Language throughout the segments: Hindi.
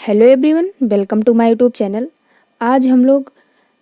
Hello everyone, welcome to my YouTube channel. आज हम लोग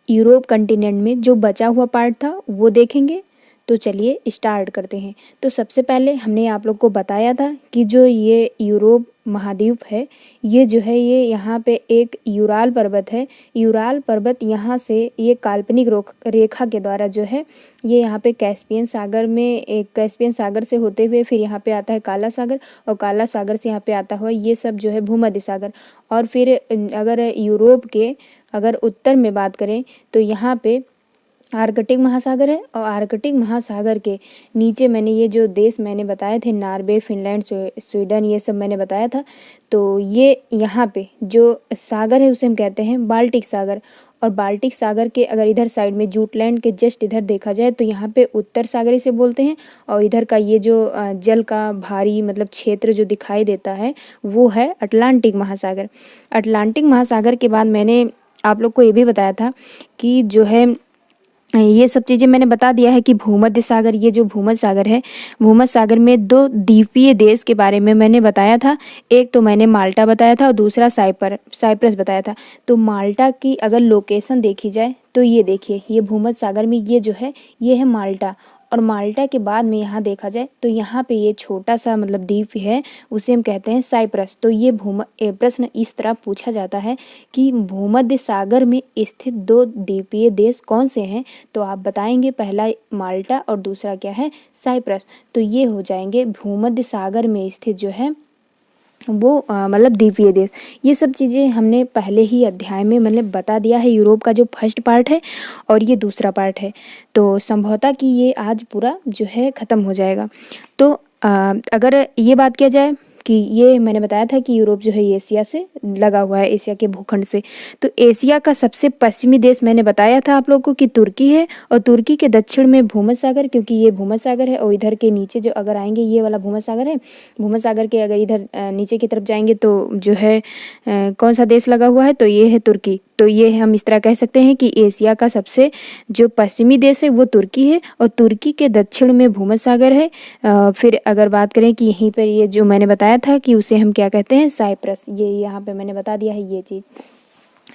यूरोप कंटिनेंट में जो बचा हुआ पार्ट था वो देखेंगे। तो चलिए स्टार्ट करते हैं। तो सबसे पहले हमने आप लोग को बताया था कि जो ये यूरोप महाद्वीप है, ये जो है ये यहाँ पे एक यूराल पर्वत है। यूराल पर्वत यहाँ से ये काल्पनिक रेखा के द्वारा जो है ये यहाँ पे कैस्पियन सागर में, एक कैस्पियन सागर से होते हुए फिर यहाँ पे आता है काला सागर, और काला सागर से यहाँ पे आता हुआ ये सब जो है भूमध्य सागर। और फिर अगर यूरोप के अगर उत्तर में बात करें तो यहाँ पे आर्कटिक महासागर है, और आर्कटिक महासागर के नीचे मैंने ये जो देश मैंने बताए थे, नॉर्वे, फिनलैंड, स्वीडन, ये सब मैंने बताया था। तो ये यहाँ पे जो सागर है उसे हम कहते हैं बाल्टिक सागर। और बाल्टिक सागर के अगर इधर साइड में जूटलैंड के जस्ट इधर देखा जाए तो यहाँ पे उत्तर सागर इसे बोलते हैं। और इधर का ये जो जल का भारी मतलब क्षेत्र जो दिखाई देता है वो है अटलांटिक महासागर। अटलांटिक महासागर के बाद मैंने आप लोग को ये भी बताया था कि जो है ये सब चीज़ें मैंने बता दिया है कि भूमध्य सागर, ये जो भूमध्य सागर है, भूमध्य सागर में दो द्वीपीय देश के बारे में मैंने बताया था। एक तो मैंने माल्टा बताया था और दूसरा साइप्रस बताया था। तो माल्टा की अगर लोकेशन देखी जाए तो ये देखिए, ये भूमध्य सागर में ये जो है ये है माल्टा। और माल्टा के बाद में यहाँ देखा जाए तो यहाँ पे ये छोटा सा मतलब द्वीप है, उसे हम कहते हैं साइप्रस। तो ये प्रश्न इस तरह पूछा जाता है कि भूमध्य सागर में स्थित दो द्वीपीय देश कौन से हैं, तो आप बताएंगे पहला माल्टा और दूसरा क्या है, साइप्रस। तो ये हो जाएंगे भूमध्य सागर में स्थित जो है वो मतलब द्वीपीय देश। ये सब चीज़ें हमने पहले ही अध्याय में मतलब बता दिया है। यूरोप का जो फर्स्ट पार्ट है और ये दूसरा पार्ट है, तो संभवतः कि ये आज पूरा जो है ख़त्म हो जाएगा। तो अगर ये बात किया जाए कि ये मैंने बताया था कि यूरोप जो है ये एशिया से लगा हुआ है, एशिया के भूखंड से। तो एशिया का सबसे पश्चिमी देश मैंने बताया था आप लोगों को कि तुर्की है, और तुर्की के दक्षिण में भूमध्य सागर, क्योंकि ये भूमध्य सागर है। और इधर के नीचे जो अगर आएंगे ये वाला भूमध्य सागर है, भूमध्य सागर के अगर इधर नीचे की तरफ जाएंगे तो जो है कौन सा देश लगा हुआ है, तो ये है तुर्की। तो ये हम इस तरह कह सकते हैं कि एशिया का सबसे जो पश्चिमी देश है वो तुर्की है, और तुर्की के दक्षिण में भूमध्य सागर है। फिर अगर बात करें कि यहीं पर ये जो मैंने बताया था कि उसे हम क्या कहते हैं, साइप्रस। ये यहाँ पे मैंने बता दिया है ये चीज़,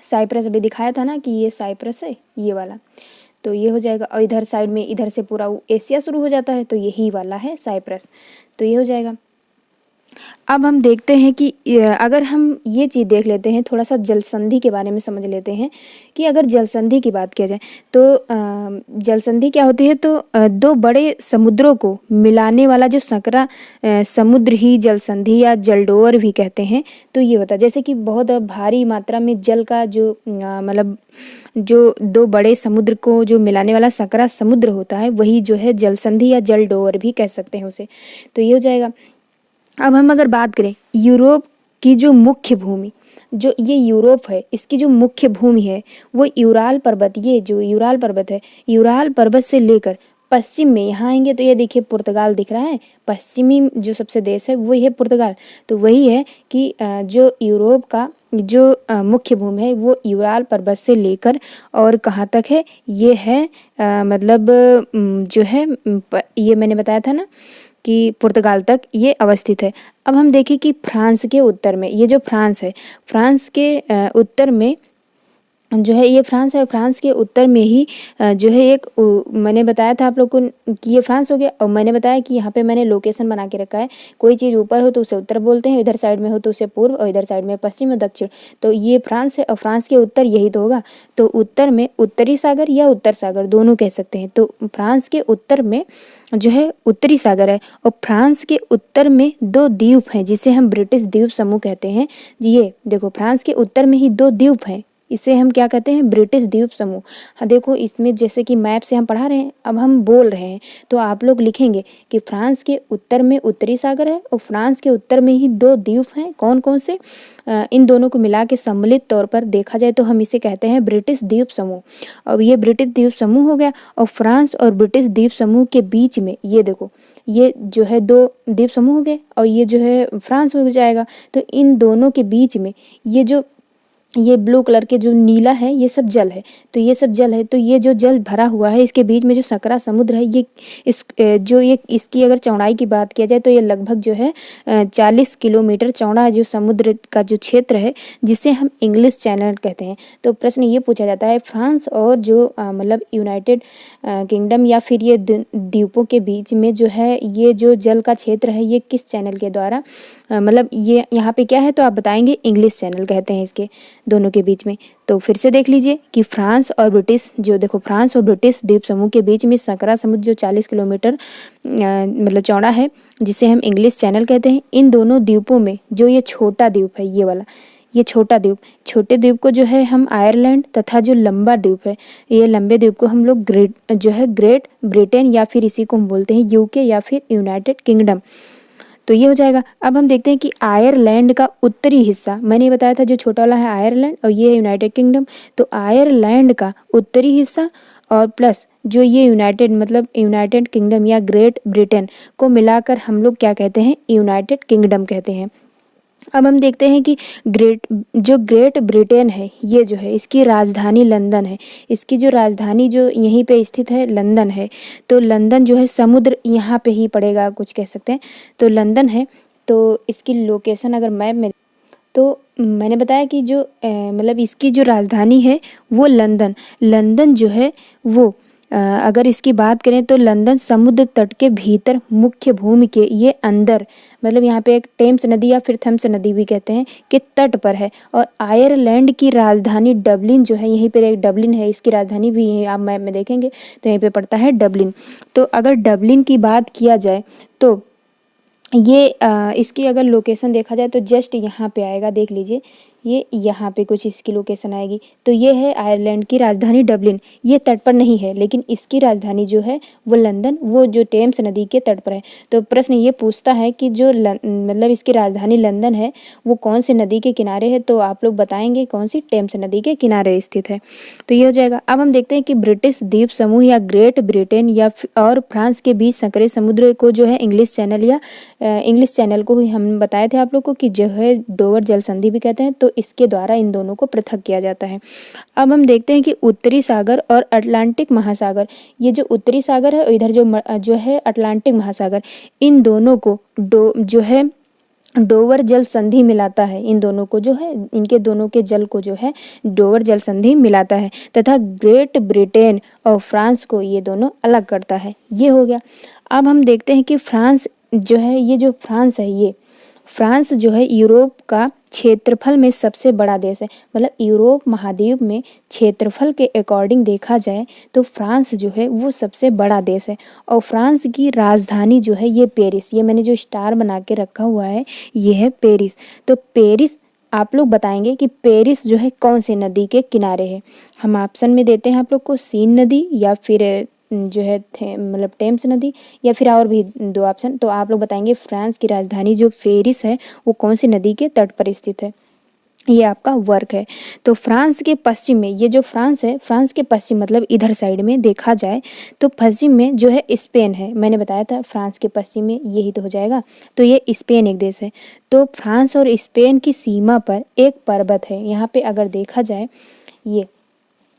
साइप्रस अभी दिखाया था ना कि ये साइप्रस है ये वाला। तो ये हो जाएगा, और इधर साइड में इधर से पूरा एशिया शुरू हो जाता है, तो यही वाला है साइप्रस। तो ये हो जाएगा। अब हम देखते हैं कि अगर हम ये चीज़ देख लेते हैं, थोड़ा सा जल संधि के बारे में समझ लेते हैं कि अगर जल संधि की बात किया जाए तो जल संधि क्या होती है, तो दो बड़े समुद्रों को मिलाने वाला जो संकरा समुद्र ही जल संधि या जलडोर भी कहते हैं। तो ये होता है जैसे कि बहुत भारी मात्रा में जल का जो मतलब जो दो बड़े समुद्र को जो मिलाने वाला संकरा समुद्र होता है वही जो है जल संधि या जलडोर भी कह सकते हैं उसे। तो ये हो जाएगा। अब हम अगर बात करें यूरोप की जो मुख्य भूमि, जो ये यूरोप है इसकी जो मुख्य भूमि है वो यूराल पर्वत, ये जो यूराल पर्वत है, यूराल पर्वत से लेकर पश्चिम में यहाँ आएंगे तो ये देखिए पुर्तगाल दिख रहा है, पश्चिमी जो सबसे देश है वही है पुर्तगाल। तो वही है कि जो यूरोप का जो मुख्य भूमि है वो यूराल पर्वत से लेकर और कहाँ तक है, ये है मतलब जो है ये मैंने बताया था ना कि पुर्तगाल तक ये अवस्थित है। अब हम देखें कि फ्रांस के उत्तर में, ये जो फ्रांस है, फ्रांस के उत्तर में जो है ये फ्रांस है, फ्रांस के उत्तर में ही जो है एक मैंने बताया था आप लोग को कि ये फ्रांस हो गया। और मैंने बताया कि यहाँ पे मैंने लोकेशन बना के रखा है, कोई चीज़ ऊपर हो तो उसे उत्तर बोलते हैं, इधर साइड में हो तो उसे पूर्व, और इधर साइड में पश्चिम और दक्षिण। तो ये फ्रांस है और फ्रांस के उत्तर यही तो होगा। तो उत्तर में उत्तरी सागर या उत्तर सागर दोनों कह सकते हैं। तो फ्रांस के उत्तर में जो है उत्तरी सागर है, और फ्रांस के उत्तर में दो द्वीप हैं जिसे हम ब्रिटिश द्वीप समूह कहते हैं। ये देखो फ्रांस के उत्तर में ही दो द्वीप हैं, इसे हम क्या कहते हैं, ब्रिटिश द्वीप समूह। हाँ देखो इसमें जैसे कि मैप से हम पढ़ा रहे हैं, अब हम बोल रहे हैं तो आप लोग लिखेंगे कि फ्रांस के उत्तर में उत्तरी सागर है और फ्रांस के उत्तर में ही दो द्वीप हैं। कौन कौन से, इन दोनों को मिला के सम्मिलित तौर पर देखा जाए तो हम इसे कहते हैं ब्रिटिश द्वीप समूह। अब ये ब्रिटिश द्वीप समूह हो गया, और फ्रांस और ब्रिटिश द्वीप समूह के बीच में ये देखो ये जो है दो द्वीप समूह हो गए, और ये जो है फ्रांस हो जाएगा। तो इन दोनों के बीच में ये जो ये ब्लू कलर के जो नीला है ये सब जल है, तो ये सब जल है, तो ये जो जल भरा हुआ है इसके बीच में जो सकरा समुद्र है, ये जो ये इसकी अगर चौड़ाई की बात किया जाए तो ये लगभग जो है 40 किलोमीटर चौड़ा जो समुद्र का जो क्षेत्र है जिसे हम इंग्लिश चैनल कहते हैं। तो प्रश्न ये पूछा जाता है, फ्रांस और जो मतलब यूनाइटेड किंगडम या फिर ये द्वीपों के बीच में जो है ये जो जल का क्षेत्र है ये किस चैनल के द्वारा मतलब ये यहाँ पे क्या है, तो आप बताएंगे इंग्लिश चैनल कहते हैं इसके दोनों के बीच में। तो फिर से देख लीजिए कि फ्रांस और ब्रिटिश जो देखो फ्रांस और ब्रिटिश द्वीप समूह के बीच में सकरा समुद्र जो 40 किलोमीटर मतलब चौड़ा है जिसे हम इंग्लिश चैनल कहते हैं। इन दोनों द्वीपों में जो ये छोटा द्वीप है ये वाला, ये छोटा द्वीप, छोटे द्वीप को जो है हम आयरलैंड तथा जो लंबा द्वीप है ये लंबे द्वीप को हम लोग ग्रेट ब्रिटेन या फिर इसी को हम बोलते हैं यूके या फिर यूनाइटेड किंगडम। तो ये हो जाएगा। अब हम देखते हैं कि आयरलैंड का उत्तरी हिस्सा, मैंने बताया था जो छोटा वाला है आयरलैंड और ये है यूनाइटेड किंगडम, तो आयरलैंड का उत्तरी हिस्सा और प्लस जो ये यूनाइटेड किंगडम या ग्रेट ब्रिटेन को मिलाकर हम लोग क्या कहते हैं, यूनाइटेड किंगडम कहते हैं। अब हम देखते हैं कि ग्रेट ब्रिटेन है ये जो है इसकी राजधानी लंदन है, इसकी जो राजधानी जो यहीं पे स्थित है लंदन है। तो लंदन जो है समुद्र यहाँ पे ही पड़ेगा कुछ कह सकते हैं, तो लंदन है। तो इसकी लोकेशन अगर मैप में, तो मैंने बताया कि जो मतलब इसकी जो राजधानी है वो लंदन जो है वो अगर इसकी बात करें तो लंदन समुद्र तट के भीतर मुख्य भूमि के ये अंदर मतलब यहाँ पे एक टेम्स नदी या फिर थम्स नदी भी कहते हैं कि तट पर है। और आयरलैंड की राजधानी डबलिन जो है, यहीं पे एक डबलिन है, इसकी राजधानी भी यहीं आप मैप में देखेंगे तो यहीं पे पड़ता है डबलिन। तो अगर डबलिन की बात किया जाए तो ये इसकी अगर लोकेशन देखा जाए तो जस्ट यहाँ पे आएगा, देख लीजिए ये यहाँ पे कुछ इसकी लोकेशन आएगी। तो ये है आयरलैंड की राजधानी डबलिन, ये तट पर नहीं है लेकिन इसकी राजधानी जो है वो लंदन, वो जो टेम्स नदी के तट पर है। तो प्रश्न ये पूछता है कि जो मतलब इसकी राजधानी लंदन है वो कौन सी नदी के किनारे है, तो आप लोग बताएंगे कौन सी, टेम्स नदी के किनारे स्थित है। तो ये हो जाएगा। अब हम देखते हैं कि ब्रिटिश द्वीप समूह या ग्रेट ब्रिटेन या और फ्रांस के बीच संकरे समुद्र को जो है इंग्लिश चैनल को ही हम बताए थे आप लोग को कि जो है डोवर जल संधि भी कहते हैं। तो इसके द्वारा इन दोनों को पृथक किया जाता है। अब हम देखते हैं कि उत्तरी सागर और अटलांटिक महासागर, ये जो उत्तरी सागर है और इधर जो है अटलांटिक महासागर, इन दोनों को जो है डोवर जल संधि मिलाता है। इन दोनों को जो है, इनके दोनों के जल को जो है डोवर जल संधि मिलाता है तथा ग्रेट ब्रिटेन और फ्रांस को ये दोनों अलग करता है। ये हो गया। अब हम देखते हैं कि फ्रांस जो है, ये जो फ्रांस है, ये फ्रांस जो है यूरोप का क्षेत्रफल में सबसे बड़ा देश है। मतलब यूरोप महाद्वीप में क्षेत्रफल के अकॉर्डिंग देखा जाए तो फ्रांस जो है वो सबसे बड़ा देश है। और फ्रांस की राजधानी जो है ये पेरिस, ये मैंने जो स्टार बना के रखा हुआ है ये है पेरिस। तो पेरिस आप लोग बताएंगे कि पेरिस जो है कौन सी नदी के किनारे है। हम ऑप्शन में देते हैं आप लोग को सीन नदी या फिर जो है मतलब टेम्स नदी या फिर और भी दो ऑप्शन। तो आप लोग बताएंगे फ्रांस की राजधानी जो पेरिस है वो कौन सी नदी के तट पर स्थित है। ये आपका वर्क है। तो फ्रांस के पश्चिम में, ये जो फ्रांस है, फ्रांस के पश्चिम मतलब इधर साइड में देखा जाए तो पश्चिम में जो है स्पेन है। मैंने बताया था फ्रांस के पश्चिम में यही तो हो जाएगा। तो ये स्पेन एक देश है। तो फ्रांस और स्पेन की सीमा पर एक पर्वत है। यहाँ पे अगर देखा जाए ये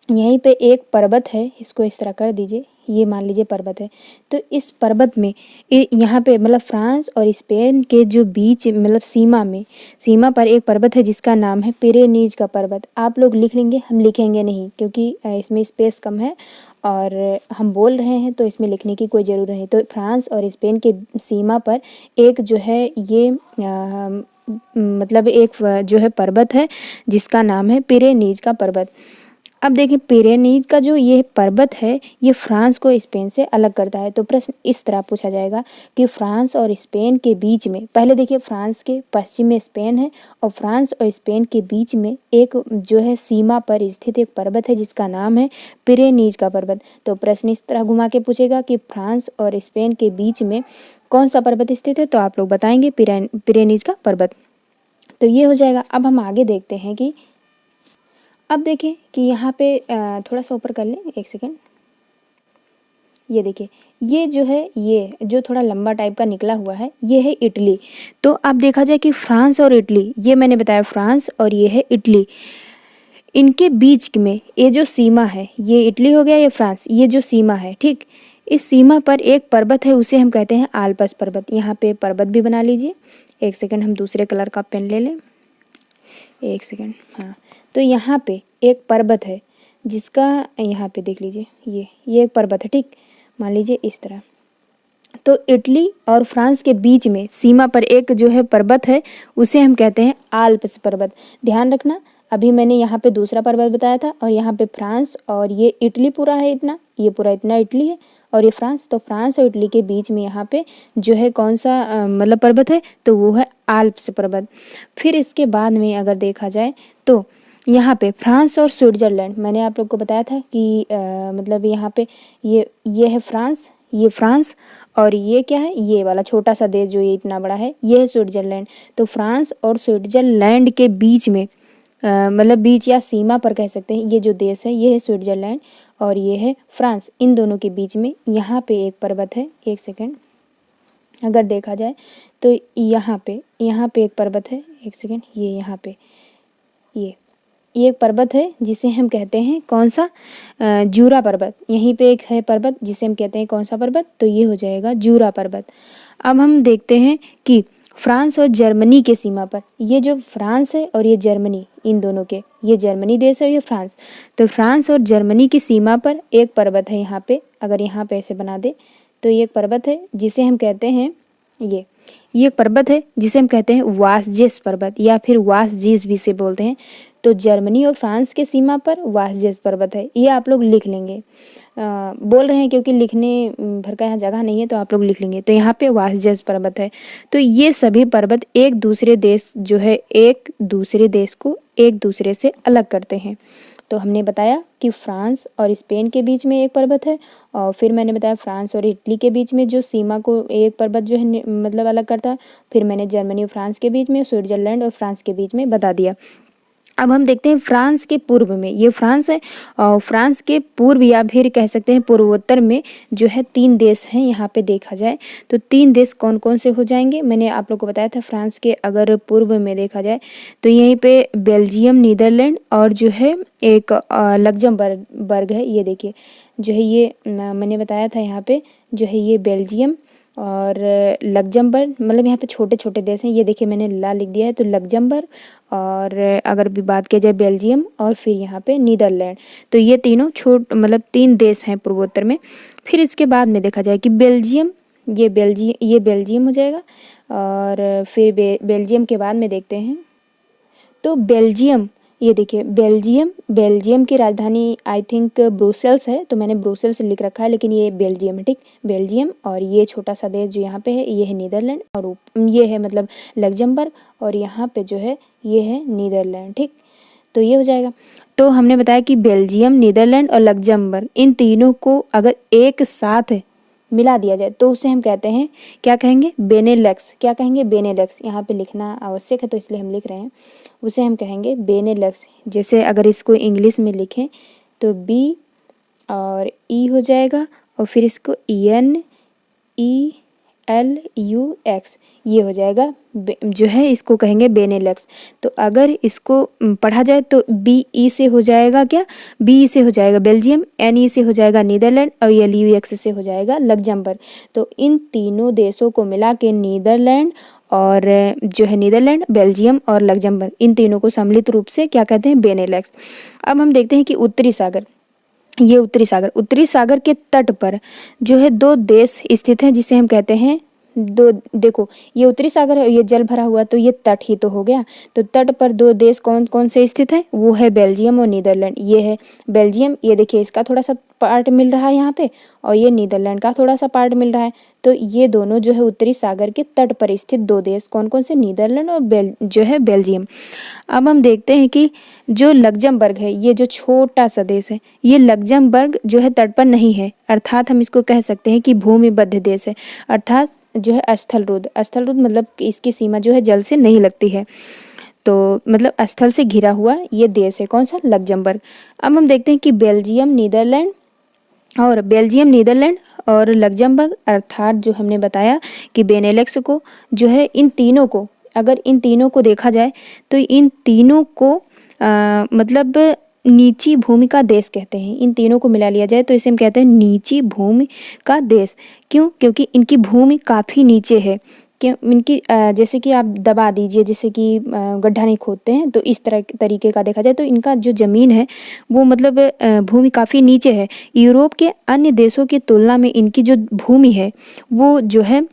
यहीं पे एक पर्वत है, इसको इस तरह कर दीजिए, ये मान लीजिए पर्वत है। तो इस पर्वत में यहाँ पे मतलब फ्रांस और स्पेन के जो बीच मतलब सीमा पर एक पर्वत है जिसका नाम है पिरेनीज का पर्वत। आप लोग लिख लेंगे, हम लिखेंगे नहीं क्योंकि इसमें स्पेस कम है और हम बोल रहे हैं तो इसमें लिखने की कोई ज़रूरत नहीं। तो फ्रांस और स्पेन के सीमा पर एक जो है ये मतलब एक जो है पर्वत है जिसका नाम है पिरेनीज का पर्वत। अब देखिए पिरेनीज का जो ये पर्वत है ये फ्रांस को स्पेन से अलग करता है। तो प्रश्न इस तरह पूछा जाएगा कि फ्रांस और स्पेन के बीच में, पहले देखिए फ्रांस के पश्चिम में स्पेन है और फ्रांस और स्पेन के बीच में एक जो है सीमा पर स्थित एक पर्वत है जिसका नाम है पिरेनीज का पर्वत। तो प्रश्न इस तरह घुमा के पूछेगा कि फ्रांस और स्पेन के बीच में कौन सा पर्वत स्थित है, तो आप लोग बताएंगे पिरेनीज का पर्वत। तो ये हो जाएगा। अब हम आगे देखते हैं कि अब देखें कि यहाँ पे थोड़ा सा ऊपर कर लें, एक सेकेंड। ये देखिए ये जो है, ये जो थोड़ा लंबा टाइप का निकला हुआ है ये है इटली। तो अब देखा जाए कि फ्रांस और इटली, ये मैंने बताया फ्रांस और ये है इटली। इनके बीच में ये जो सीमा है, ये इटली हो गया, ये फ्रांस, ये जो सीमा है, ठीक, इस सीमा पर एक पर्वत है, उसे हम कहते हैं आल्प्स पर्वत। यहाँ पे पर्वत भी बना लीजिए। एक सेकंड, हम दूसरे कलर का पेन ले लें, एक सेकंड। हाँ, तो यहाँ पे एक पर्वत है जिसका, यहाँ पे देख लीजिए, ये एक पर्वत है, ठीक, मान लीजिए इस तरह। तो इटली और फ्रांस के बीच में सीमा पर एक जो है पर्वत है, उसे हम कहते हैं आल्प्स पर्वत। ध्यान रखना, अभी मैंने यहाँ पे दूसरा पर्वत बताया था और यहाँ पे फ्रांस, और ये इटली पूरा है इतना, ये पूरा इतना इटली है और ये फ्रांस। तो फ्रांस और इटली के बीच में यहाँ पे जो है कौन सा मतलब पर्वत है, तो वो है आल्प्स पर्वत। फिर इसके बाद में अगर देखा जाए तो यहाँ पे फ्रांस और स्विट्जरलैंड, मैंने आप लोग को बताया था कि मतलब यहाँ पे ये है फ्रांस, ये फ्रांस, और ये क्या है, ये वाला छोटा सा देश जो ये इतना बड़ा है, ये है स्विट्जरलैंड। तो फ्रांस और स्विट्जरलैंड के बीच में मतलब बीच या सीमा पर कह सकते हैं, ये जो देश है ये है स्विट्जरलैंड और ये है फ्रांस। इन दोनों के बीच में यहाँ पे एक पर्वत है, एक सेकेंड, अगर देखा जाए तो यहाँ पे एक पर्वत है, एक सेकेंड, ये यहाँ पे ये एक पर्वत है जिसे हम कहते हैं कौन सा, जूरा पर्वत। यहीं पे एक है पर्वत जिसे हम कहते हैं कौन सा पर्वत, तो ये हो जाएगा जूरा पर्वत। अब हम देखते हैं कि फ्रांस और जर्मनी के सीमा पर, ये जो फ्रांस है और ये जर्मनी, इन दोनों के, ये जर्मनी देश है और ये फ्रांस, तो फ्रांस और जर्मनी की सीमा पर एक पर्वत है यहाँ पे। अगर यहाँ पे ऐसे बना दे तो ये एक पर्वत है जिसे हम कहते हैं, ये एक पर्वत है जिसे हम कहते हैं वासजेस पर्वत, या फिर वासजीस भी से बोलते हैं। तो जर्मनी और फ्रांस के सीमा पर वासजेस पर्वत है, ये आप लोग लिख लेंगे। बोल रहे हैं क्योंकि लिखने भर का यहाँ जगह नहीं है, तो आप लोग लिख लेंगे। तो यहाँ पे वासजेस पर्वत है। तो ये सभी पर्वत एक दूसरे देश जो है, एक दूसरे देश को एक दूसरे से अलग करते हैं। तो हमने बताया कि फ्रांस और स्पेन के बीच में एक पर्वत है, और फिर मैंने बताया फ्रांस और इटली के बीच में जो सीमा को एक पर्वत जो है मतलब अलग करता है। फिर मैंने जर्मनी और फ्रांस के बीच में, स्विट्जरलैंड और फ्रांस के बीच में बता दिया। अब हम देखते हैं फ्रांस के पूर्व में, ये फ्रांस है, और फ्रांस के पूर्व या फिर कह सकते हैं पूर्वोत्तर में जो है 3 देश हैं। यहाँ पे देखा जाए तो 3 देश कौन कौन से हो जाएंगे, मैंने आप लोग को बताया था। फ्रांस के अगर पूर्व में देखा जाए तो यहीं पे बेल्जियम, नीदरलैंड और जो है एक लग्जमबर्ग है। ये देखिए जो है ये मैंने बताया था, यहाँ पे जो है ये बेल्जियम और लग्जमबर्ग, मतलब यहाँ पे छोटे छोटे देश हैं। ये देखिए मैंने लाल लिख दिया है, तो लग्जमबर्ग, और अगर भी बात किया जाए बेल्जियम, और फिर यहाँ पे नीदरलैंड। तो ये तीनों मतलब 3 देश हैं पूर्वोत्तर में। फिर इसके बाद में देखा जाए कि बेल्जियम, ये बेल्जियम हो जाएगा, और फिर बेल्जियम के बाद में देखते हैं तो बेल्जियम, ये देखिए बेल्जियम की राजधानी आई थिंक ब्रुसेल्स है, तो मैंने ब्रुसेल्स लिख रखा है, लेकिन ये बेल्जियम है, ठीक, बेल्जियम। और ये छोटा सा देश जो यहाँ पे है ये है नीदरलैंड, और ये है मतलब लग्जमबर्ग, और यहाँ पे जो है ये है नीदरलैंड, ठीक। तो ये हो जाएगा। तो हमने बताया कि बेल्जियम, नीदरलैंड और लग्जमबर्ग, इन तीनों को अगर एक साथ मिला दिया जाए तो उसे हम कहते हैं, क्या कहेंगे, बेनेलक्स। क्या कहेंगे, बेनेलक्स। यहाँ पे लिखना आवश्यक है तो इसलिए हम लिख रहे हैं, उसे हम कहेंगे बेनेलक्स। जैसे अगर इसको इंग्लिश में लिखें तो बी और ई हो जाएगा, और फिर इसको NELUX, ये हो जाएगा जो है, इसको कहेंगे बेनेलक्स। तो अगर इसको पढ़ा जाए तो BE से हो जाएगा क्या, BE से हो जाएगा बेल्जियम, NE से हो जाएगा नीदरलैंड, और LUX से हो जाएगा लग्जमबर्ग। तो इन तीनों देशों को मिला के नीदरलैंड, और जो है नीदरलैंड, बेल्जियम और लग्जमबर्ग, इन तीनों को सम्मिलित रूप से क्या कहते हैं, बेनेलक्स। अब हम देखते हैं कि उत्तरी सागर, ये उत्तरी सागर के तट पर जो है 2 देश स्थित हैं जिसे हम कहते हैं देखो ये उत्तरी सागर है, ये जल भरा हुआ, तो ये तट ही तो हो गया। तो तट पर 2 देश कौन कौन से स्थित हैं, वो है बेल्जियम और नीदरलैंड। ये है बेल्जियम, ये देखिए इसका थोड़ा सा पार्ट मिल रहा है यहाँ पे, और ये नीदरलैंड का थोड़ा सा पार्ट मिल रहा है। तो ये दोनों जो है उत्तरी सागर के तट पर स्थित 2 देश कौन कौन से, नीदरलैंड और जो है बेल्जियम। अब हम देखते हैं कि जो लग्जमबर्ग है, ये जो छोटा सा देश है, ये लग्जमबर्ग जो है तट पर नहीं है, अर्थात हम इसको कह सकते हैं कि भूमिबद्ध देश है, अर्थात जो है स्थलरुद्ध मतलब इसकी सीमा जो है जल से नहीं लगती है, तो मतलब स्थल से घिरा हुआ ये देश है, कौन सा, लग्जमबर्ग। अब हम देखते हैं कि बेल्जियम, नीदरलैंड और लग्जमबर्ग, अर्थात जो हमने बताया कि बेनेलक्स को जो है, इन तीनों को, अगर इन तीनों को देखा जाए तो इन तीनों को मतलब नीची भूमि का देश कहते हैं। इन तीनों को मिला लिया जाए तो इसे हम कहते हैं नीची भूमि का देश। क्यों? क्योंकि इनकी भूमि काफ़ी नीचे है। क्यों? इनकी जैसे कि आप दबा दीजिए, जैसे कि गड्ढा नहीं खोदते हैं, तो इस तरह तरीके का देखा जाए तो इनका जो ज़मीन है वो मतलब भूमि काफ़ी नीचे है। यूरोप के अन्य देशों की तुलना में इनकी जो भूमि है वो जो है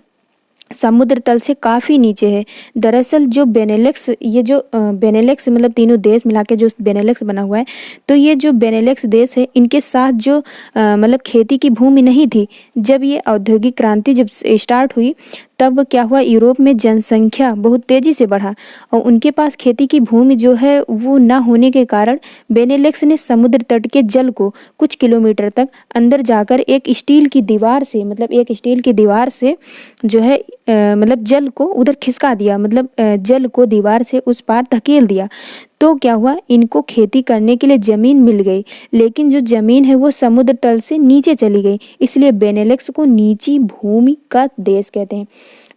समुद्र तल से काफ़ी नीचे है। दरअसल जो बेनेलेक्स, ये जो बेनेलेक्स मतलब तीनों देश मिला के जो बेनेलेक्स बना हुआ है, तो ये जो बेनेलेक्स देश है इनके साथ जो मतलब खेती की भूमि नहीं थी। जब ये औद्योगिक क्रांति जब स्टार्ट हुई तब क्या हुआ, यूरोप में जनसंख्या बहुत तेज़ी से बढ़ा और उनके पास खेती की भूमि जो है वो ना होने के कारण बेनेलेक्स ने समुद्र तट के जल को कुछ किलोमीटर तक अंदर जाकर एक स्टील की दीवार से, मतलब एक स्टील की दीवार से जो है मतलब जल को उधर खिसका दिया, मतलब जल को दीवार से उस पार धकेल दिया। तो क्या हुआ, इनको खेती करने के लिए ज़मीन मिल गई, लेकिन जो ज़मीन है वो समुद्र तल से नीचे चली गई। इसलिए बेनेलेक्स को नीची भूमि का देश कहते हैं।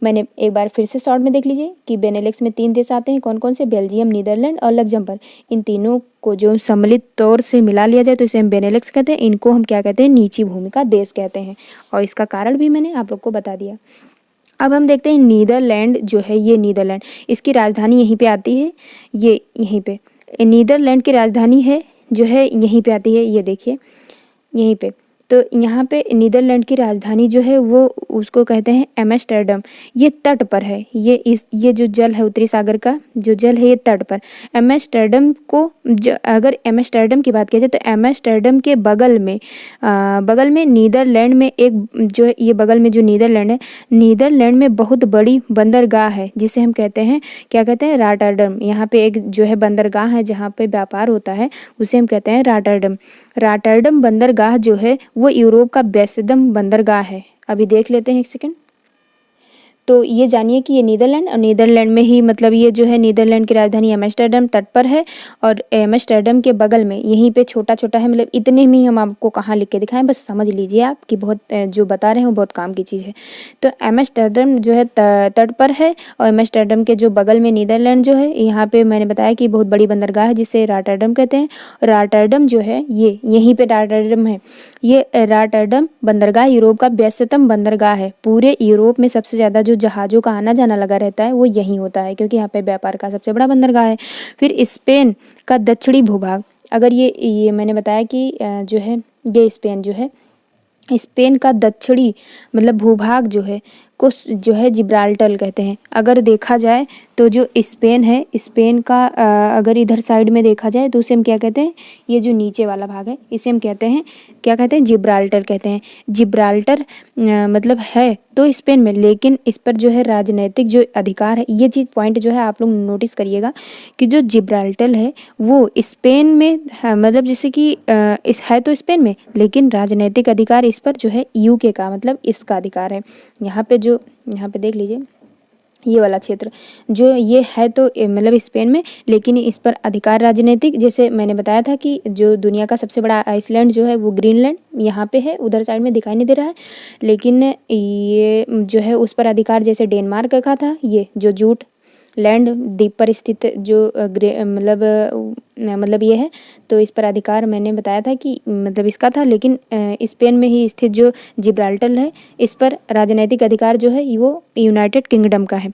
मैंने एक बार फिर से शॉर्ट में देख लीजिए कि बेनेलेक्स में 3 देश आते हैं। कौन कौन से? बेल्जियम, नीदरलैंड और लग्जमबर्ग। इन तीनों को जो सम्मिलित तौर से मिला लिया जाए तो इसे हम बेनेलेक्स कहते हैं। इनको हम क्या कहते हैं? नीची भूमि का देश कहते हैं। और इसका कारण भी मैंने आप लोग को बता दिया। अब हम देखते हैं नीदरलैंड जो है, ये नीदरलैंड, इसकी राजधानी यहीं पे आती है, ये यहीं पे। नीदरलैंड की राजधानी है जो है यहीं पे आती है, ये देखिए यहीं पे। तो यहाँ पे नीदरलैंड की राजधानी जो है वो उसको कहते हैं एम्स्टर्डम। ये तट पर है, ये जो जल है उत्तरी सागर का जो जल है ये तट पर। एम्स्टर्डम को अगर एम्स्टर्डम की बात की जाए तो एम्स्टर्डम के बगल में नीदरलैंड में एक जो है, ये बगल में जो नीदरलैंड है, नीदरलैंड में बहुत बड़ी बंदरगाह है जिसे हम कहते हैं, क्या कहते हैं? रॉटरडम। यहाँ पे एक जो है बंदरगाह है जहाँ पे व्यापार होता है, उसे हम कहते हैं रॉटरडम। रॉटरडम बंदरगाह जो है वो यूरोप का व्यस्ततम बंदरगाह है। अभी देख लेते हैं एक सेकंड। तो ये जानिए कि ये नीदरलैंड और नीदरलैंड में ही, मतलब ये जो है नीदरलैंड की राजधानी एम्स्टर्डम तट पर है और एम्स्टर्डम के बगल में यहीं पे छोटा छोटा है, मतलब इतने में ही हम आपको कहाँ लिख के दिखाएं, बस समझ लीजिए आप कि बहुत जो बता रहे हैं वो बहुत काम की चीज़ है। तो एम्स्टर्डम जो है तट पर है और एम्स्टर्डम के जो बगल में नीदरलैंड जो है, यहाँ पे मैंने बताया कि बहुत बड़ी बंदरगाह है जिसे रॉटरडम कहते हैं। रॉटरडम जो है ये यहीं पे रॉटरडम है। ये रॉटरडम बंदरगाह यूरोप का व्यस्ततम बंदरगाह है। पूरे यूरोप में सबसे ज़्यादा जो जहाज़ों का आना जाना लगा रहता है वो यहीं होता है, क्योंकि यहाँ पे व्यापार का सबसे बड़ा बंदरगाह है। फिर स्पेन का दक्षिणी भूभाग, अगर ये मैंने बताया कि जो है ये स्पेन जो है, स्पेन का दक्षिणी मतलब भूभाग जो है को जो है जिब्राल्टर कहते हैं। अगर देखा जाए तो जो स्पेन है, स्पेन का अगर इधर साइड में देखा जाए तो उसे हम क्या कहते हैं? ये जो नीचे वाला भाग है इसे हम कहते हैं, क्या कहते हैं? जिब्राल्टर कहते हैं। जिब्राल्टर मतलब है तो स्पेन में, लेकिन इस पर जो है राजनैतिक जो अधिकार है, ये चीज़ पॉइंट जो है आप लोग नोटिस करिएगा कि जो जिब्राल्टर है वो स्पेन में मतलब जैसे कि इस है तो स्पेन में, लेकिन राजनैतिक अधिकार इस पर जो है यूके का, मतलब इसका अधिकार है। यहाँ पे देख लीजिए ये वाला क्षेत्र जो ये है तो मतलब स्पेन में, लेकिन इस पर अधिकार राजनीतिक, जैसे मैंने बताया था कि जो दुनिया का सबसे बड़ा आइसलैंड जो है वो ग्रीनलैंड यहाँ पे है, उधर साइड में दिखाई नहीं दे रहा है, लेकिन ये जो है उस पर अधिकार जैसे डेनमार्क का था, ये जो जूट लैंड द्वीप पर स्थित जो मतलब ये है, तो इस पर अधिकार मैंने बताया था कि मतलब इसका था, लेकिन स्पेन में ही स्थित जो जिब्राल्टर है इस पर राजनैतिक अधिकार जो है वो यूनाइटेड किंगडम का है।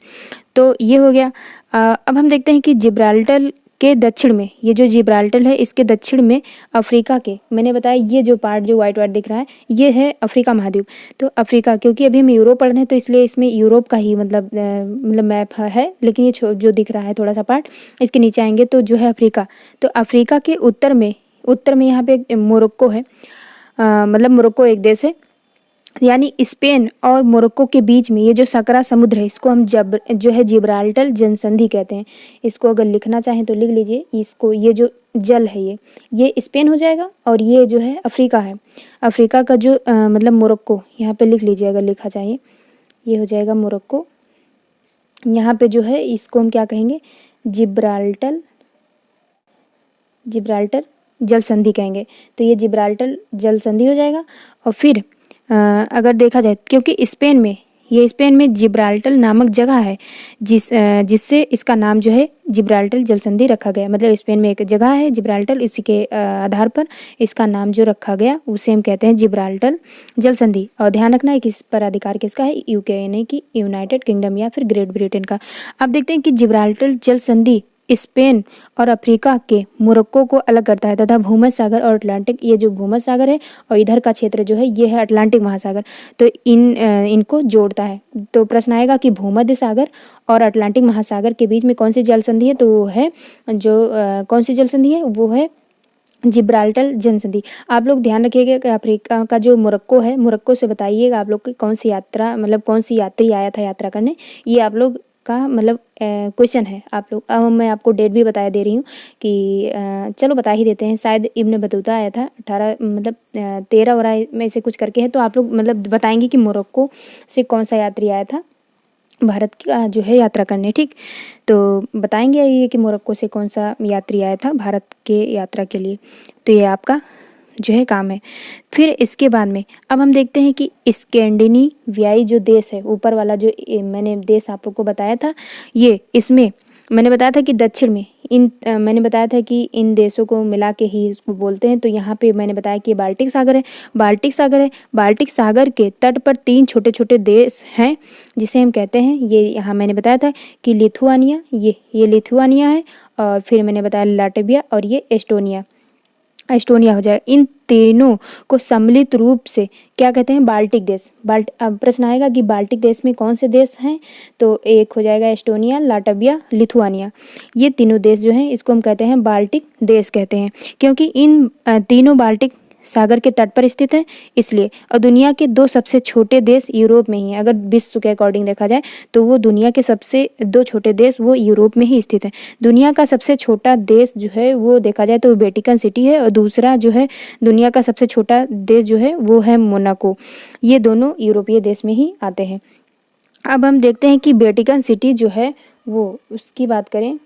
तो ये हो गया। अब हम देखते हैं कि जिब्राल्टर के दक्षिण में, ये जो जिब्राल्टर है इसके दक्षिण में अफ्रीका के, मैंने बताया ये जो पार्ट जो वाइट वाइट दिख रहा है ये है अफ्रीका महाद्वीप। तो अफ्रीका, क्योंकि अभी हम यूरोप पढ़ रहे हैं तो इसलिए इसमें यूरोप का ही मतलब मैप है, लेकिन ये जो दिख रहा है थोड़ा सा पार्ट, इसके नीचे आएंगे तो जो है अफ्रीका। तो अफ्रीका के उत्तर में यहाँ पे मोरक्को है, मतलब मोरक्को एक देश है, यानी स्पेन और मोरक्को के बीच में ये जो सकरा समुद्र है इसको हम जो है जिब्राल्टर जनसंधि कहते हैं। इसको अगर लिखना चाहें तो लिख लीजिए इसको, ये जो जल है ये स्पेन हो जाएगा और ये जो है अफ्रीका है। अफ्रीका का जो मतलब मोरक्को, यहाँ पे लिख लीजिए अगर लिखा चाहिए, ये हो जाएगा मोरक्को। यहाँ पे जो है इसको हम क्या कहेंगे? जिब्राल्टर जल संधि कहेंगे। तो ये जिब्राल्टर जल संधि हो जाएगा। और फिर अगर देखा जाए, क्योंकि स्पेन में ये स्पेन में जिब्राल्टर नामक जगह है जिससे इसका नाम जो है जिब्राल्टर जल संधि रखा गया। मतलब स्पेन में एक जगह है जिब्राल्टर, इसी के आधार पर इसका नाम जो रखा गया उसे हम कहते हैं जिब्राल्टर जल संधि। और ध्यान रखना है कि इस पर अधिकार किसका है, यूके यानी कि यूनाइटेड किंगडम या फिर ग्रेट ब्रिटेन का। अब देखते हैं कि जिब्राल्टर जल संधि स्पेन और अफ्रीका के मोरक्को को अलग करता है तथा भूमध्य सागर और अटलांटिक, ये जो भूमध्य सागर है और इधर का क्षेत्र जो है ये है अटलांटिक महासागर, तो इनको जोड़ता है। तो प्रश्न आएगा कि भूमध्य सागर और अटलांटिक महासागर के बीच में कौन सी जल संधि है, तो वो है कौन सी जल संधि है, वो है जिब्राल्टर जल संधि। आप लोग ध्यान रखिएगा कि अफ्रीका का जो मोरक्को है, मोरक्को से बताइएगा आप लोग की कौन सी यात्रा, मतलब कौन सी यात्री आया था यात्रा करने, ये आप लोग का मतलब क्वेश्चन है। आप लोग, अब मैं आपको डेट भी बता दे रही हूँ कि चलो बता ही देते हैं। शायद इब्न बतूता आया था 13 वरा में से कुछ करके है, तो आप लोग मतलब बताएंगे कि मोरक्को से कौन सा यात्री आया था भारत का जो है यात्रा करने। ठीक, तो बताएंगे ये कि मोरक्को से कौन सा यात्री आया था भारत के यात्रा के लिए। तो ये आपका जो है काम है। फिर इसके बाद में अब हम देखते हैं कि स्कैंडिनेवियाई जो देश है, ऊपर वाला जो मैंने देश आप लोग को बताया था, ये इसमें मैंने बताया था कि दक्षिण में मैंने बताया था कि इन देशों को मिला के ही इसको बोलते हैं। तो यहाँ पे मैंने बताया कि बाल्टिक सागर है, बाल्टिक सागर के तट पर 3 छोटे छोटे देश हैं जिसे हम कहते हैं, ये यहाँ मैंने बताया था कि लिथुआनिया, ये लिथुआनिया है, और फिर मैंने बताया लाटविया और ये एस्टोनिया हो जाएगा। इन तीनों को सम्मिलित रूप से क्या कहते हैं, बाल्टिक देश। अब प्रश्न आएगा कि बाल्टिक देश में कौन से देश हैं, तो एक हो जाएगा एस्टोनिया, लाटविया, लिथुआनिया। ये तीनों देश जो हैं इसको हम कहते हैं बाल्टिक देश कहते हैं, क्योंकि इन तीनों बाल्टिक सागर के तट पर स्थित है इसलिए। और दुनिया के 2 सबसे छोटे देश यूरोप में ही है। अगर विश्व के अकॉर्डिंग देखा जाए तो वो दुनिया के सबसे 2 छोटे देश वो यूरोप में ही स्थित है। दुनिया का सबसे छोटा देश जो है वो देखा जाए तो वेटिकन सिटी है, और दूसरा जो है दुनिया का सबसे छोटा देश जो है वो है मोनाको। ये दोनों यूरोपीय देश में ही आते हैं। अब हम देखते हैं कि वेटिकन सिटी जो है वो उसकी बात करें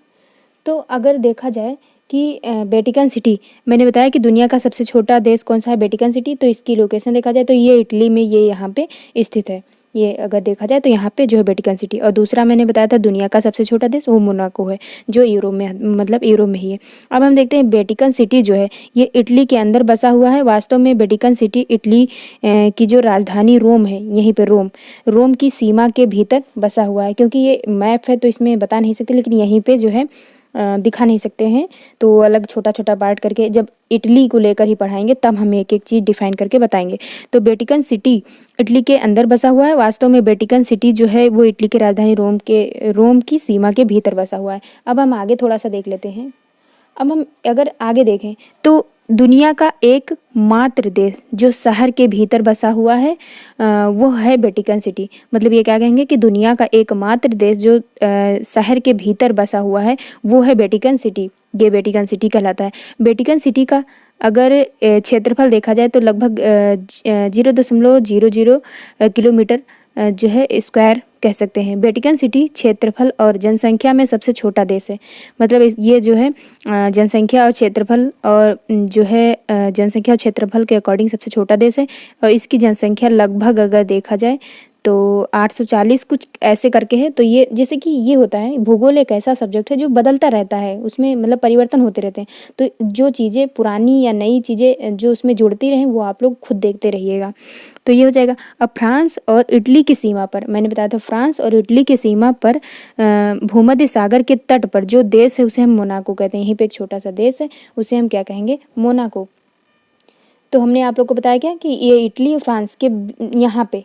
तो अगर देखा जाए कि वेटिकन सिटी, मैंने बताया कि दुनिया का सबसे छोटा देश कौन सा है, वेटिकन सिटी। तो इसकी लोकेशन देखा जाए तो ये इटली में, ये यहाँ पे स्थित है। ये अगर देखा जाए तो यहाँ पे जो है वेटिकन सिटी। और दूसरा मैंने बताया था दुनिया का सबसे छोटा देश वो मोनाको है, जो यूरोप में, मतलब यूरोप में ही है। अब हम देखते हैं वेटिकन सिटी जो है ये इटली के अंदर बसा हुआ है। वास्तव में वेटिकन सिटी इटली की जो राजधानी रोम है, यहीं पे रोम की सीमा के भीतर बसा हुआ है। क्योंकि ये मैप है तो इसमें बता नहीं सकते, लेकिन यहीं पे जो है दिखा नहीं सकते हैं, तो अलग छोटा छोटा पार्ट करके जब इटली को लेकर ही पढ़ाएंगे तब हम एक एक चीज़ डिफाइन करके बताएंगे। तो वेटिकन सिटी इटली के अंदर बसा हुआ है। वास्तव में वेटिकन सिटी जो है वो इटली की राजधानी रोम की सीमा के भीतर बसा हुआ है। अब हम आगे थोड़ा सा देख लेते हैं। अब हम अगर आगे देखें तो दुनिया का एकमात्र देश जो शहर के भीतर बसा हुआ है वो है वेटिकन सिटी। मतलब ये क्या कहेंगे कि दुनिया का एकमात्र देश जो शहर के भीतर बसा हुआ है वो है वेटिकन सिटी। ये वेटिकन सिटी कहलाता है। वेटिकन सिटी का अगर क्षेत्रफल देखा जाए तो लगभग 0.00 किलोमीटर जो है स्क्वायर कह सकते हैं। वेटिकन सिटी क्षेत्रफल और जनसंख्या में सबसे छोटा देश है। मतलब ये जो है जनसंख्या और क्षेत्रफल और जो है जनसंख्या और क्षेत्रफल के अकॉर्डिंग सबसे छोटा देश है। और इसकी जनसंख्या लगभग अगर देखा जाए तो 840 कुछ ऐसे करके है। तो ये जैसे कि ये होता है, भूगोल एक ऐसा सब्जेक्ट है जो बदलता रहता है, उसमें मतलब परिवर्तन होते रहते हैं। तो जो चीज़ें पुरानी या नई चीज़ें जो उसमें जुड़ती रहें वो आप लोग खुद देखते रहिएगा। तो ये हो जाएगा। अब फ्रांस और इटली की सीमा पर, मैंने बताया था फ्रांस और इटली की सीमा पर भूमध्य सागर के तट पर जो देश है उसे हम मोनाको कहते हैं। यहीं पे एक छोटा सा देश है, उसे हम क्या कहेंगे, मोनाको। तो हमने आप लोग को बताया क्या कि ये इटली और फ्रांस के यहाँ पे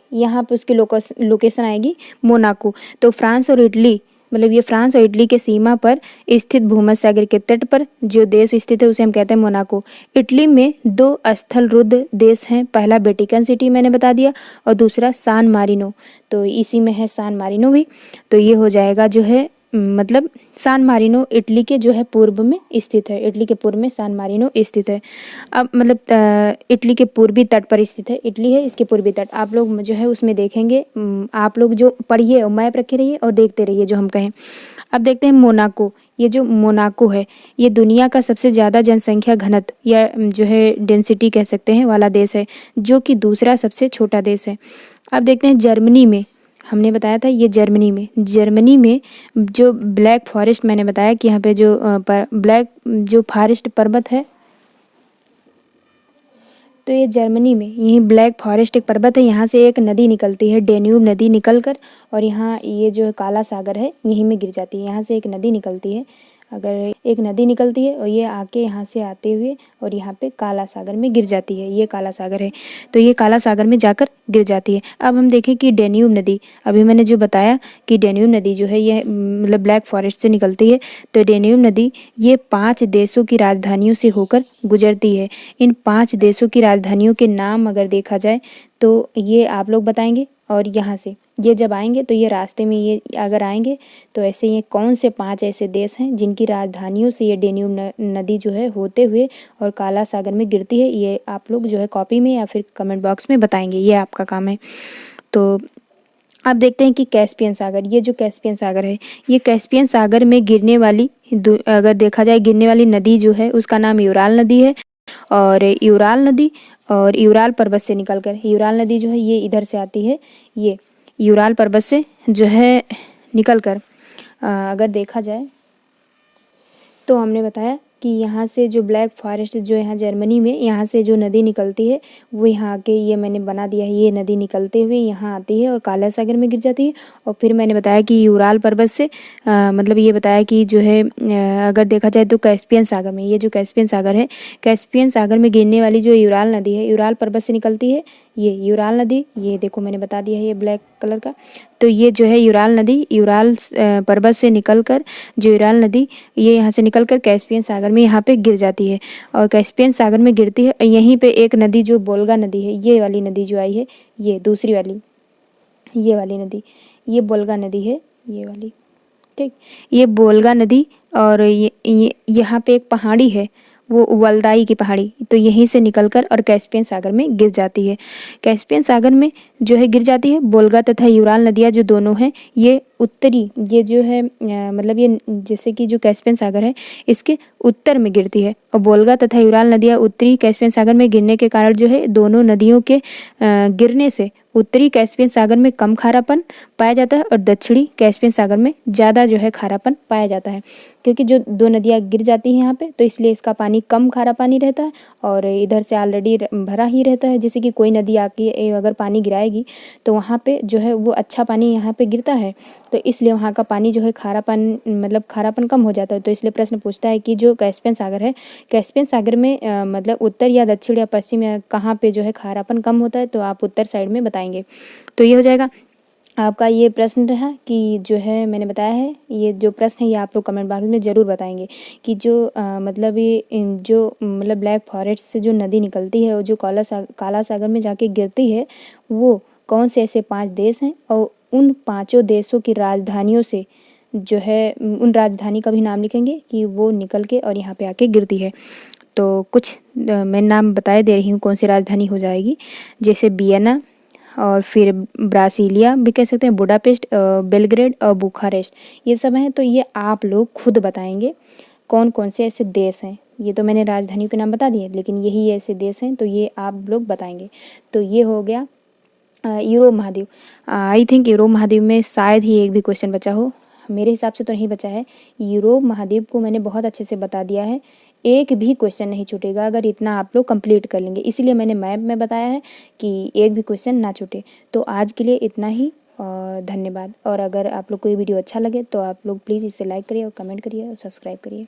उसकी लोकेशन आएगी मोनाको। तो फ्रांस और इटली, मतलब ये फ्रांस और इटली के सीमा पर स्थित भूमध्य सागर के तट पर जो देश स्थित है उसे हम कहते हैं मोनाको। इटली में 2 स्थल रुद्ध देश हैं। पहला वेटिकन सिटी मैंने बता दिया, और दूसरा सान मारिनो। तो इसी में है सान मारिनो भी। तो ये हो जाएगा जो है, मतलब सान मारिनो इटली के जो है पूर्व में स्थित है। इटली के पूर्व में सान मारिनो स्थित है। अब मतलब इटली के पूर्वी तट पर स्थित है। इटली है इसके पूर्वी तट। आप लोग जो है उसमें देखेंगे, आप लोग जो पढ़िए और मैप रखे रहिए और देखते रहिए जो हम कहें। अब देखते हैं मोनाको। ये जो मोनाको है ये दुनिया का सबसे ज़्यादा जनसंख्या घनत्व या जो है डेंसिटी कह सकते हैं वाला देश है, जो कि दूसरा सबसे छोटा देश है। अब देखते हैं जर्मनी में हमने बताया था ये जर्मनी में जो ब्लैक फॉरेस्ट मैंने बताया कि यहाँ पे जो ब्लैक जो फॉरेस्ट पर्वत है, तो ये जर्मनी में यही ब्लैक फॉरेस्ट एक पर्वत है, यहाँ से एक नदी निकलती है, डेन्यूब नदी निकलकर, और यहाँ ये जो काला सागर है यहीं में गिर जाती है। यहाँ से एक नदी निकलती है, अगर एक नदी निकलती है और ये आके यहाँ से आते हुए और यहाँ पे काला सागर में गिर जाती है। ये काला सागर है, तो ये काला सागर में जाकर गिर जाती है। अब हम देखें कि डेन्यूब नदी, अभी मैंने जो बताया कि डेन्यूब नदी जो है ये मतलब ब्लैक फॉरेस्ट से निकलती है, तो डेन्यूब नदी ये 5 देशों की राजधानियों से होकर गुजरती है। इन 5 देशों की राजधानियों के नाम अगर देखा जाए तो ये आप लोग बताएंगे, और यहाँ से ये जब आएंगे तो ये रास्ते में ये अगर आएंगे तो ऐसे ये कौन से 5 ऐसे देश हैं जिनकी राजधानियों से ये डेन्यूब नदी जो है होते हुए और काला सागर में गिरती है, ये आप लोग जो है कॉपी में या फिर कमेंट बॉक्स में बताएंगे, ये आपका काम है। तो अब देखते हैं कि कैस्पियन सागर, ये जो कैस्पियन सागर है, ये कैस्पियन सागर में गिरने वाली अगर देखा जाए गिरने वाली नदी जो है उसका नाम यूराल नदी है। और यूराल नदी और यूराल पर्वत से निकलकर, यूराल नदी जो है ये इधर से आती है, ये यूराल पर्वत से जो है निकलकर अगर देखा जाए तो हमने बताया कि यहाँ से जो ब्लैक फॉरेस्ट जो यहाँ जर्मनी में यहाँ से जो नदी निकलती है वो यहाँ आके ये मैंने बना दिया है, ये नदी निकलते हुए यहाँ आती है और काला सागर में गिर जाती है। और फिर मैंने बताया कि यूराल पर्वत से मतलब ये बताया कि जो है अगर देखा जाए तो कैस्पियन सागर में, ये जो कैस्पियन सागर है, कैस्पियन सागर में गिरने वाली जो यूराल नदी है, यूराल पर्वत से निकलती है ये यूराल नदी, ये देखो मैंने बता दिया है ये ब्लैक कलर का। तो ये जो है यूराल नदी, यूराल पर्वत से निकलकर जो यूराल नदी ये यहाँ से निकलकर कैस्पियन सागर में यहाँ पे गिर जाती है और कैस्पियन सागर में गिरती है। यहीं पे एक नदी जो बोल्गा नदी है, ये वाली नदी जो आई है, ये दूसरी वाली, ये वाली नदी, ये बोल्गा नदी है, ये वाली, ठीक, ये बोल्गा नदी। और ये यहाँ पे एक पहाड़ी है वो वल्दाई की पहाड़ी, तो यहीं से निकलकर और कैस्पियन सागर में गिर जाती है। कैस्पियन सागर में जो है गिर जाती है। बोल्गा तथा यूराल नदियाँ जो दोनों हैं ये उत्तरी, ये जो है मतलब ये जैसे कि जो कैस्पियन सागर है इसके उत्तर में गिरती है और बोल्गा तथा यूराल नदियाँ उत्तरी कैस्पियन सागर में गिरने के कारण जो है दोनों नदियों के गिरने से उत्तरी कैस्पियन सागर में कम खारापन पाया जाता है और दक्षिणी कैस्पियन सागर में ज़्यादा जो है खारापन पाया जाता है। क्योंकि जो दो नदियाँ गिर जाती हैं यहाँ पे तो इसलिए इसका पानी कम खारा पानी रहता है और इधर से ऑलरेडी भरा ही रहता है। जैसे कि कोई नदी आके अगर पानी गिराएगी तो वहाँ पे जो है वो अच्छा पानी यहाँ पे गिरता है, तो इसलिए वहाँ का पानी जो है खारापन मतलब खारापन कम हो जाता है। तो इसलिए प्रश्न पूछता है कि जो कैस्पियन सागर है, कैस्पियन सागर में मतलब उत्तर या दक्षिण या पश्चिम या कहाँ पे जो है खारापन कम होता है, तो आप उत्तर साइड में बताएंगे। तो ये हो जाएगा आपका ये प्रश्न रहा कि जो है मैंने बताया है। ये जो प्रश्न है ये आप लोग कमेंट बॉक्स में ज़रूर बताएंगे कि जो मतलब ये जो मतलब ब्लैक फॉरेस्ट से जो नदी निकलती है और जो काला सागर में जाके गिरती है वो कौन से ऐसे 5 देश हैं और उन 5 देशों की राजधानियों से जो है उन राजधानी का भी नाम लिखेंगे कि वो निकल के और यहाँ पे आके गिरती है। तो कुछ मैं नाम बताए दे रही हूँ कौन सी राजधानी हो जाएगी, जैसे वियना और फिर ब्रासीलिया भी कह सकते हैं, बुडापेस्ट, बेलग्रेड और बुखारेस्ट, ये सब हैं। तो ये आप लोग खुद बताएंगे कौन कौन से ऐसे देश हैं। ये तो मैंने राजधानियों के नाम बता दिए लेकिन यही ऐसे देश हैं, तो ये आप लोग बताएंगे। तो ये हो गया यूरोप महाद्वीप। आई थिंक यूरोप महाद्वीप में शायद ही एक भी क्वेश्चन बचा हो, मेरे हिसाब से तो नहीं बचा है। यूरोप महाद्वीप को मैंने बहुत अच्छे से बता दिया है, एक भी क्वेश्चन नहीं छूटेगा अगर इतना आप लोग कंप्लीट कर लेंगे। इसीलिए मैंने मैप में बताया है कि एक भी क्वेश्चन ना छूटे। तो आज के लिए इतना ही और धन्यवाद। और अगर आप लोग को ये वीडियो अच्छा लगे तो आप लोग प्लीज़ इसे लाइक करिए और कमेंट करिए और सब्सक्राइब करिए।